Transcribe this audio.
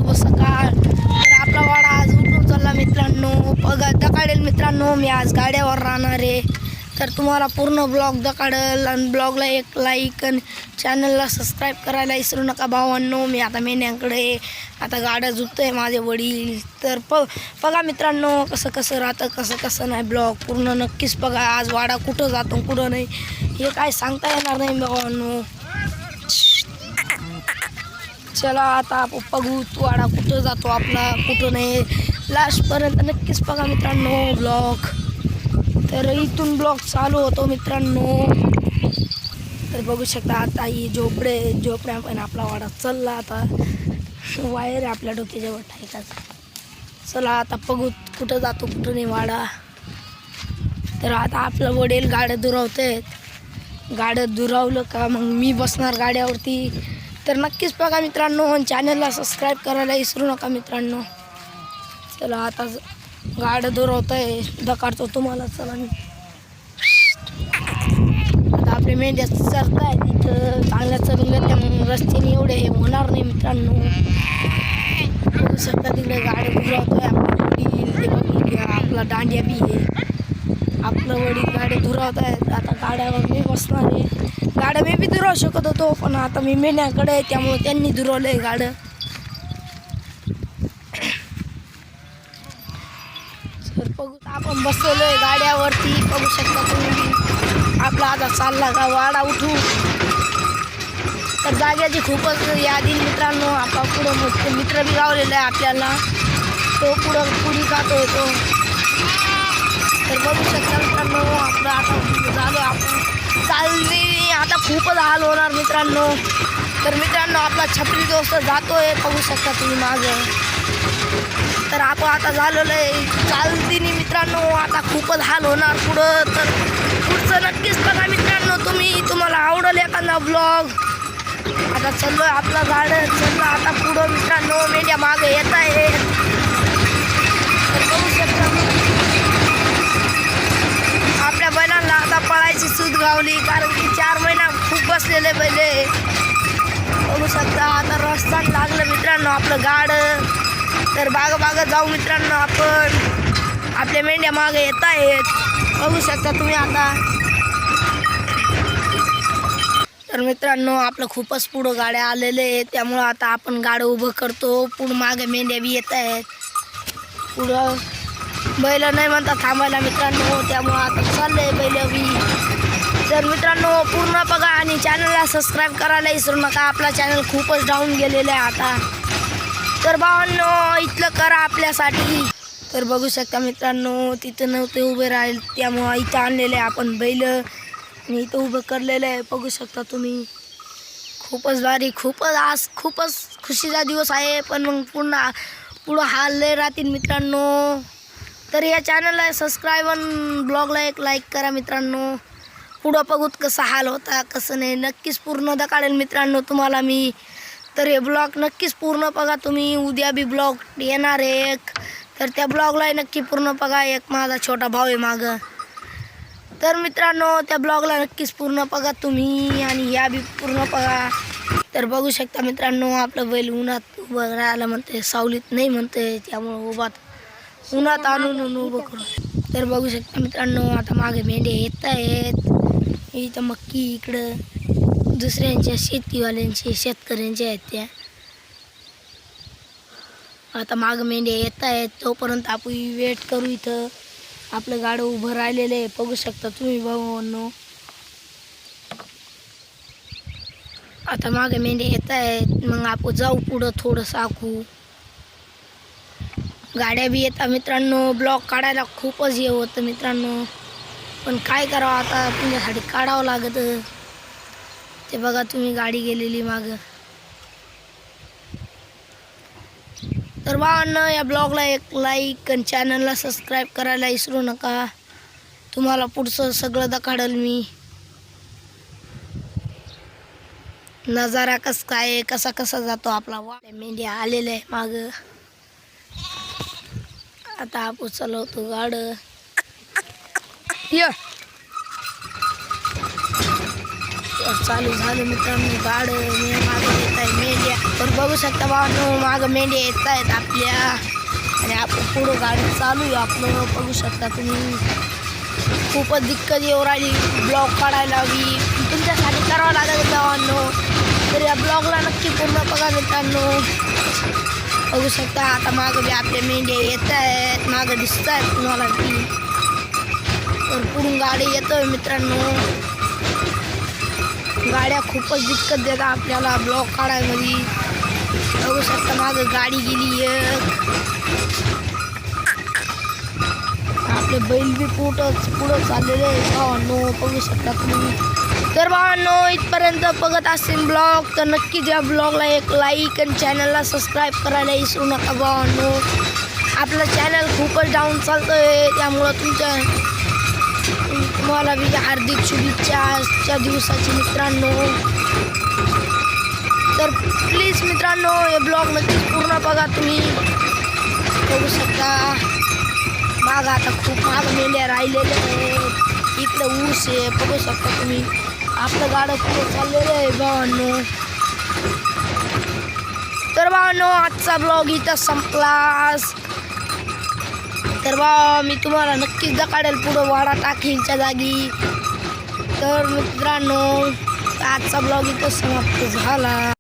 शुभ सकाळ। तर आपला वाडा आज उठून चालला मित्रांनो, बघा दकाडेल मित्रांनो, मी आज गाड्यावर राहणार आहे। तर तुम्हाला पूर्ण ब्लॉग दकाडेल आणि ब्लॉगला एक लाईक आणि चॅनलला सबस्क्राईब करायला विसरू नका भावांनो। मी आता मेंढ्यांकडे आता गाड्या झुपतोय माझे वडील। तर बघा मित्रांनो कसं कसं राहतं, कसं कसं नाही, ब्लॉग पूर्ण नक्कीच बघा। आज वाडा कुठं जातो कुठं नाही हे काय सांगता येणार नाही भावांनो। चला आता आपण बघू वाडा कुठं जातो आपला कुठं नाही, लास्टपर्यंत नक्कीच बघा मित्रांनो ब्लॉग। तर इथून ब्लॉग चालू होतो मित्रांनो। तर बघू शकता आता ही झोपड्या पण आपला वाडा चालला। आता वायर आहे आपल्या डोक्याच्या वर टाकायचा। चला आता बघू कुठं जातो कुठं नाही वाडा। तर आता आपलं वडील गाड्या दुरावतात, गाड्या दुरावलं का मग मी बसणार गाड्यावरती। तर नक्कीच बघा मित्रांनो, चॅनलला सबस्क्राईब करायला विसरू नका मित्रांनो। चला आता गाड्या दुरावत आहे, दकाडतो तुम्हाला। चला आता आपले मेंढ्या चरत आहेत तिथं, चांगल्या चरून घेतल्या मग रस्त्याने एवढे होणार नाही मित्रांनो। बघू शकता तिकडे गाड्या दुरावत आहे आपला वडील, ते बघा आपला दांड्या बी आहे, आपलं वडील गाड्या दुरावत आहेत। आता गाड्यावर मी बसणार आहे, गाड्या मी बी दुरावू शकत होतो पण आता मी मेंढ्याकडे आहे त्यामुळे त्यांनी दुरावलं आहे गाड्या। तर बघू आपण बसलोय गाड्यावरती, बघू शकता तुम्ही। आपला आता चालला का वाडा उठू। तर जाग्याची खूपच यादी मित्रांनो। आपला पुढं मित्र बी गावलेला आहे आपल्याला, तो पुढी जातो तो। तर बघू शकता मित्रांनो आपलं आता झालं, आपण चालली आता खूपच हाल होणार मित्रांनो। तर मित्रांनो आपला छत्री दोस्त जातोय, बघू शकता तुम्ही माझं। तर आपण आता झालेलं आहे चालतीने मित्रांनो, आता खूपच हाल होणार पुढं। तर पुढचं नक्कीच बघा मित्रांनो तुम्ही, तुम्हाला आवडेल एखादा ब्लॉग। आता चाललोय आपला गाड्या चाललं आता पुढं मित्रांनो, मेंढ्या मागे येत आहे। तर बघू शकता आपल्या बैलांना आता पळायची सूट गावली, कारण की 4 महिना खूप बसलेले बैले। बघू शकता आता रस्ता लागलं मित्रांनो आपलं गाडं। तर बागा जाऊ मित्रांनो आपण, आपल्या मेंढ्या मागे येत आहेत, बघू शकता तुम्ही आता। तर मित्रांनो आपलं खूपच पुढं गाड्या आलेले आहेत, त्यामुळं आता आपण गाडं उभं करतो। पुढं मागे मेंढ्या बी येत आहेत, पुढं बैल नाही म्हणता थांबायला मित्रांनो, त्यामुळं आता चाललंय बैल बी। तर मित्रांनो पूर्ण बघा आणि चॅनलला सबस्क्राईब करायला विसरू नका, आपला चॅनल खूपच डाऊन गेलेला आहे आता। तर भावांनो इथलं करा आपल्यासाठी। तर बघू शकता मित्रांनो तिथं नव्हते उभे राहील, त्यामुळं इथं आणलेलं आहे आपण बैल आणि इथं उभं करलेलं आहे, बघू शकता तुम्ही। खूपच भारी, आज खूपच खुशीचा दिवस आहे, पण मग पुढं हाल लय राहतील मित्रांनो। तर या चॅनलला सबस्क्राईब आणि ब्लॉगला एक लाईक करा मित्रांनो। पुढं बघूत कसं हाल होता कसं नाही, नक्कीच पूर्ण दाखवेल मित्रांनो तुम्हाला मी। तर हे ब्लॉग नक्कीच पूर्ण बघा तुम्ही, उद्या बी ब्लॉग येणार आहे एक, तर त्या ब्लॉगला नक्की पूर्ण बघा। एक माझा छोटा भाऊ आहे मागं, तर मित्रांनो त्या ब्लॉगला नक्कीच पूर्ण बघा तुम्ही आणि या बी पूर्ण बघा। तर बघू शकता मित्रांनो आपलं बैल उन्हात उभं राहायला म्हणते, सावलीत नाही म्हणते, त्यामुळं उन्हात आणून उभं करू। तर बघू शकता मित्रांनो आता मागे मेंढ्या येत आहेत, इथं मक्की इकडं दुसऱ्यांच्या शेतीवाल्यांचे शेतकऱ्यांच्या आहेत त्या। आता मागं मेंढ्या येत आहेत, तोपर्यंत आपण वेट करू। इथं आपलं गाडं उभं राहिलेलं आहे, बघू शकता तुम्ही भावांनो। आता मागे मेंढ्या येत आहेत, मग आपण जाऊ पुढं थोडंसं आखू। गाड्या बी येतात मित्रांनो, ब्लॉग काढायला खूपच हे होतं मित्रांनो, पण काय करावं आता तुमच्यासाठी काढावं लागतं। ते बघा तुम्ही गाडी गेलेली मागं। तर भावांनो या ब्लॉगला एक लाईक आणि चॅनलला सबस्क्राईब करायला विसरू नका, तुम्हाला पुढचं सगळं दाखवेल मी। नजारा कसं काय कसा जातो आपला मेंढ्या आलेलं आहे मागं। आता आपण चालवतो गाडं, चालू झालं मित्रांनो गाडं, मी मागे येत आहे मेंढ्या. तर बघू शकता भावांनो मागं मेंढ्या येत आहेत आपल्या आणि आपण पुढं गाडी चालू आहे आपलं. बघू शकता तुम्ही खूपच दिक्कत येऊ राहिली ब्लॉग काढायला हवी तुमच्यासाठी करावं लागेल भावांनो. तर या ब्लॉगला नक्की पूर्ण बघा मित्रांनो. बघू शकता आता मागं बी आपले मेंढ्या येत आहेत मागं दिसत आहेत तुम्हाला की. तर पुढून गाडी येतोय मित्रांनो. गाड्या खूपच दिक्कत देतात आपल्याला ब्लॉग काढायमध्ये. बघू शकता मागं गाडी गेली एक. आपले बैल बी पुढं चाललेले आहे भावांनो. बघू शकता तुम्ही. तर भावांनो इथपर्यंत बघत असेल ब्लॉग तर नक्कीच या ब्लॉगला एक लाईक आणि चॅनलला सबस्क्राईब करायला विसरू नका भावांनो. आपलं चॅनल खूपच डाऊन चालतं आहे त्यामुळं तुम्हाला मी हार्दिक शुभेच्छा आजच्या दिवसाची मित्रांनो. तर प्लीज मित्रांनो हे ब्लॉग नक्कीच पूर्ण बघा तुम्ही. बघू शकता मागं आता खूप मागं मेंढ्या राहिलेले आहेत. इकडं ऊस आहे बघू शकता तुम्ही. आपलं गाडं पुढं चाललेलं आहे भावांनो. तर भावांनो आजचा ब्लॉग इथं संपलास. तर भावा मी तुम्हाला नक्कीच दाखवेल पुढं वाडा टाकीच्या जागी. तर मित्रांनो आजचा ब्लॉग इथं समाप्त झाला.